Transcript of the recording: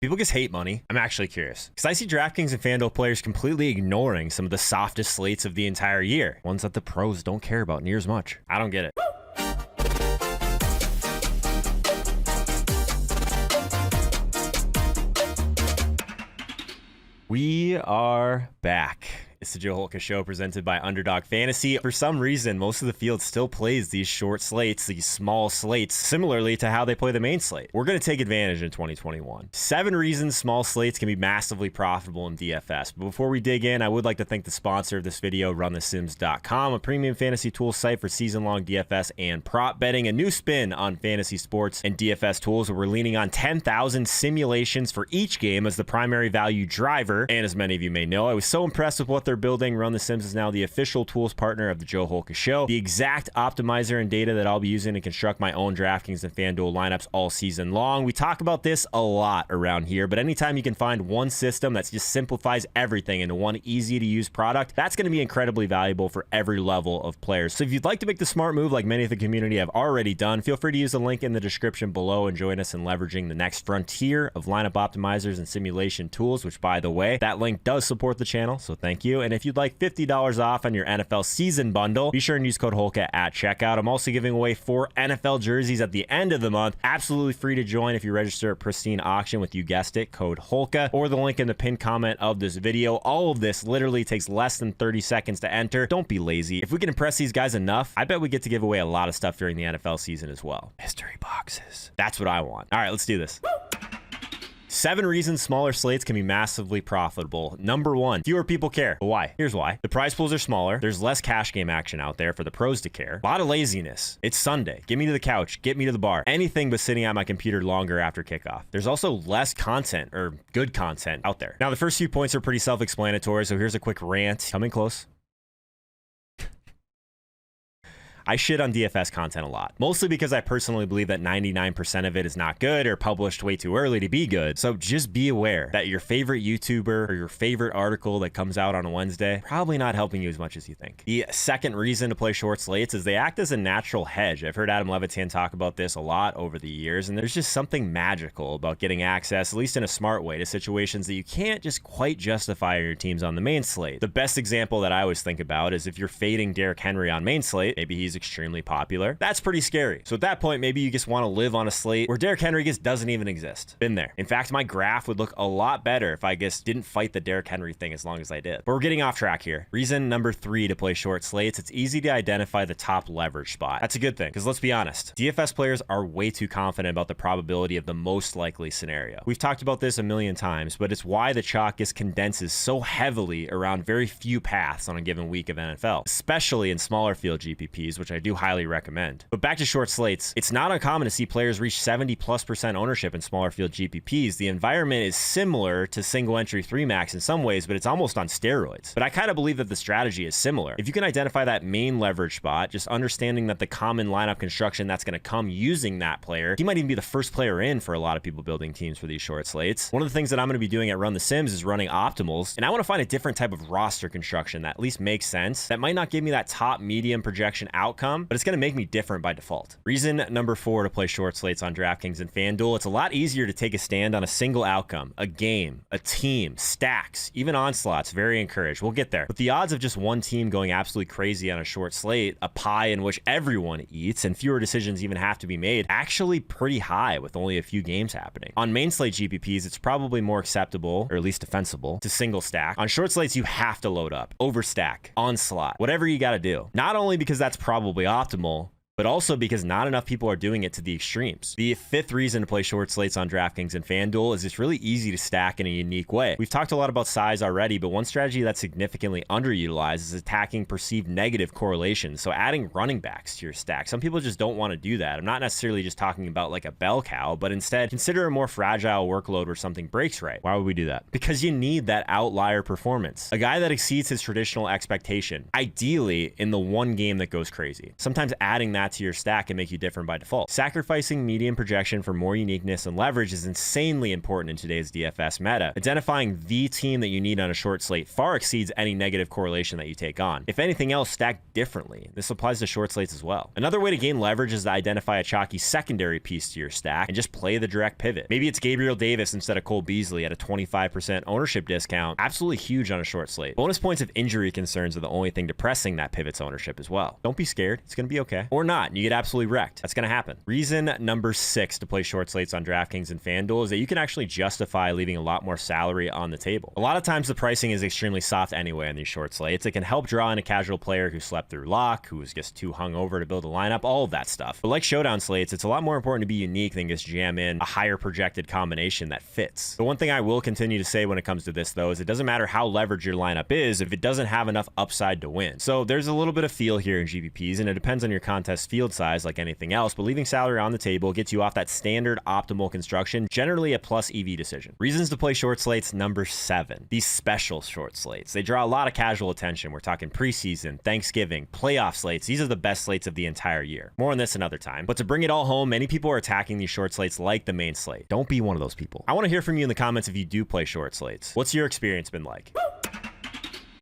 People just hate money. I'm actually curious because I see DraftKings and FanDuel players completely ignoring some of the softest slates of the entire year. Ones that the pros don't care about near as much. I don't get it. We are back. It's the Joe Holka Show presented by Underdog Fantasy. For some reason, most of the field still plays these short slates, these small slates, similarly to how they play the main slate. We're going to take advantage in 2021. 7 reasons small slates can be massively profitable in DFS. But before we dig in, I would like to thank the sponsor of this video, RunTheSims.com, a premium fantasy tool site for season-long DFS and prop betting, a new spin on fantasy sports and DFS tools where we're leaning on 10,000 simulations for each game as the primary value driver. And as many of you may know, I was so impressed with what they're building. Run the Sims is now the official tools partner of the Joe Holka Show, the exact optimizer and data that I'll be using to construct my own DraftKings and FanDuel lineups all season long. We talk about this a lot around here, but anytime you can find one system that just simplifies everything into one easy to use product, that's going to be incredibly valuable for every level of players. So if you'd like to make the smart move like many of the community have already done, feel free to use the link in the description below and join us in leveraging the next frontier of lineup optimizers and simulation tools, which by the way, that link does support the channel, so thank you. And if you'd like $50 off on your NFL season bundle, be sure and use code Holka at checkout. I'm also giving away 4 NFL jerseys at the end of the month. Absolutely free to join if you register at Pristine Auction with, you guessed it, code Holka, or the link in the pinned comment of this video. All of this literally takes less than 30 seconds to enter. Don't be lazy. If we can impress these guys enough, I bet we get to give away a lot of stuff during the NFL season as well. Mystery boxes. That's what I want. All right, let's do this. 7 reasons smaller slates can be massively profitable. Number 1, fewer people care. But why? Here's why. The prize pools are smaller. There's less cash game action out there for the pros to care. A lot of laziness. It's Sunday. Get me to the couch. Get me to the bar. Anything but sitting at my computer longer after kickoff. There's also less content, or good content, out there. Now, the first few points are pretty self-explanatory, so here's a quick rant. Coming close. I shit on DFS content a lot, mostly because I personally believe that 99% of it is not good or published way too early to be good. So just be aware that your favorite YouTuber or your favorite article that comes out on a Wednesday, probably not helping you as much as you think. The second reason to play short slates is they act as a natural hedge. I've heard Adam Levitan talk about this a lot over the years, and there's just something magical about getting access, at least in a smart way, to situations that you can't just quite justify your teams on the main slate. The best example that I always think about is if you're fading Derrick Henry on main slate, maybe he's extremely popular. That's pretty scary. So at that point, maybe you just want to live on a slate where Derrick Henry just doesn't even exist. Been there. In fact, my graph would look a lot better if I just didn't fight the Derrick Henry thing as long as I did. But we're getting off track here. Reason number 3 to play short slates, it's easy to identify the top leverage spot. That's a good thing, because let's be honest, DFS players are way too confident about the probability of the most likely scenario. We've talked about this a million times, but it's why the chalk just condenses so heavily around very few paths on a given week of NFL, especially in smaller field GPPs, which I do highly recommend. But back to short slates, it's not uncommon to see players reach 70+% ownership in smaller field GPPs. The environment is similar to single entry 3-max in some ways, but it's almost on steroids. But I kind of believe that the strategy is similar. If you can identify that main leverage spot, just understanding that the common lineup construction that's going to come using that player, he might even be the first player in for a lot of people building teams for these short slates. One of the things that I'm going to be doing at Run the Sims is running optimals, and I want to find a different type of roster construction that at least makes sense, that might not give me that top medium projection outcome, but it's going to make me different by default. Reason number 4 to play short slates on DraftKings and FanDuel, it's a lot easier to take a stand on a single outcome, a game, a team, stacks, even onslaughts. Very encouraged. We'll get there. But the odds of just one team going absolutely crazy on a short slate, a pie in which everyone eats and fewer decisions even have to be made, actually pretty high with only a few games happening. On main slate GPPs, it's probably more acceptable, or at least defensible, to single stack. On short slates, you have to load up, overstack, onslaught, whatever you got to do. Not only because that's probably optimal, but also because not enough people are doing it to the extremes. The 5th reason to play short slates on DraftKings and FanDuel is it's really easy to stack in a unique way. We've talked a lot about size already, but one strategy that's significantly underutilized is attacking perceived negative correlations. So adding running backs to your stack. Some people just don't want to do that. I'm not necessarily just talking about like a bell cow, but instead consider a more fragile workload where something breaks right. Why would we do that? Because you need that outlier performance. A guy that exceeds his traditional expectation, ideally in the one game that goes crazy. Sometimes adding that add to your stack can make you different by default. Sacrificing median projection for more uniqueness and leverage is insanely important in today's DFS meta. Identifying the team that you need on a short slate far exceeds any negative correlation that you take on. If anything else, stack differently. This applies to short slates as well. Another way to gain leverage is to identify a chalky secondary piece to your stack and just play the direct pivot. Maybe it's Gabriel Davis instead of Cole Beasley at a 25% ownership discount. Absolutely huge on a short slate. Bonus points of injury concerns are the only thing depressing that pivot's ownership as well. Don't be scared. It's going to be okay. Or not, and you get absolutely wrecked. That's going to happen. Reason number 6 to play short slates on DraftKings and FanDuel is that you can actually justify leaving a lot more salary on the table. A lot of times the pricing is extremely soft anyway on these short slates. It can help draw in a casual player who slept through lock, who was just too hungover to build a lineup, all of that stuff. But like Showdown slates, it's a lot more important to be unique than just jam in a higher projected combination that fits. The one thing I will continue to say when it comes to this though is it doesn't matter how leveraged your lineup is if it doesn't have enough upside to win. So there's a little bit of feel here in GPPs, and it depends on your contest field size like anything else, but leaving salary on the table gets you off that standard optimal construction, generally a plus EV decision. Reasons to play short slates number 7. These special short slates. They draw a lot of casual attention. We're talking preseason, Thanksgiving, playoff slates. These are the best slates of the entire year. More on this another time. But to bring it all home, many people are attacking these short slates like the main slate. Don't be one of those people. I want to hear from you in the comments if you do play short slates. What's your experience been like?